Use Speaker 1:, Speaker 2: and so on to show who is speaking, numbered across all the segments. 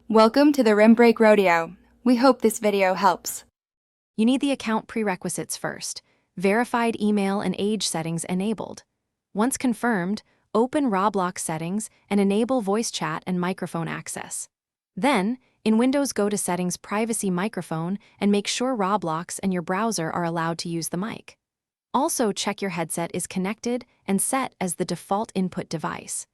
Speaker 1: Welcome to the Rim Break Rodeo. We hope this video helps.
Speaker 2: You need the account prerequisites first. Verified email and age settings enabled. Once confirmed, open Roblox settings and enable voice chat and microphone access. Then, in Windows, go to Settings Privacy Microphone and make sure Roblox and your browser are allowed to use the mic. Also, check your headset is connected and set as the default input device.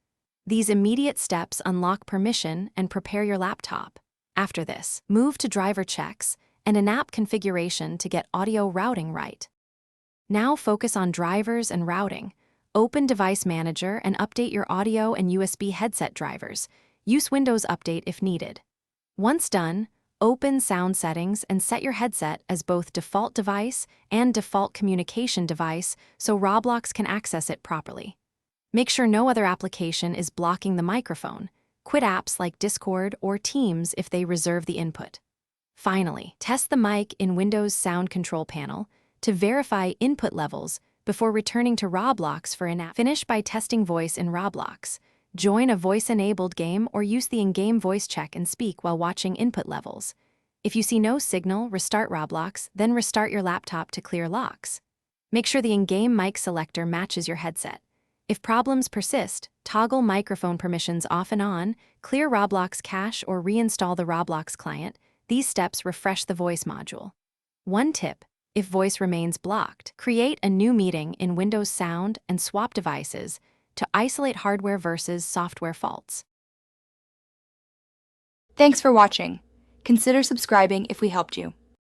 Speaker 2: These immediate steps unlock permission and prepare your laptop. After this, move to driver checks and an app configuration to get audio routing right. Now focus on drivers and routing. Open Device Manager and update your audio and USB headset drivers. Use Windows Update if needed. Once done, open Sound Settings and set your headset as both default device and default communication device so Roblox can access it properly. Make sure no other application is blocking the microphone. Quit apps like Discord or Teams if they reserve the input. Finally, test the mic in Windows Sound Control Panel to verify input levels before returning to Roblox for in-app. Finish by testing voice in Roblox. Join a voice-enabled game or use the in-game voice check and speak while watching input levels. If you see no signal, restart Roblox, then restart your laptop to clear locks. Make sure the in-game mic selector matches your headset. If problems persist, toggle microphone permissions off and on, clear Roblox cache or reinstall the Roblox client. These steps refresh the voice module. One tip: if voice remains blocked, create a new meeting in Windows Sound and swap devices to isolate hardware versus software faults.
Speaker 1: Thanks for watching. Consider subscribing if we helped you.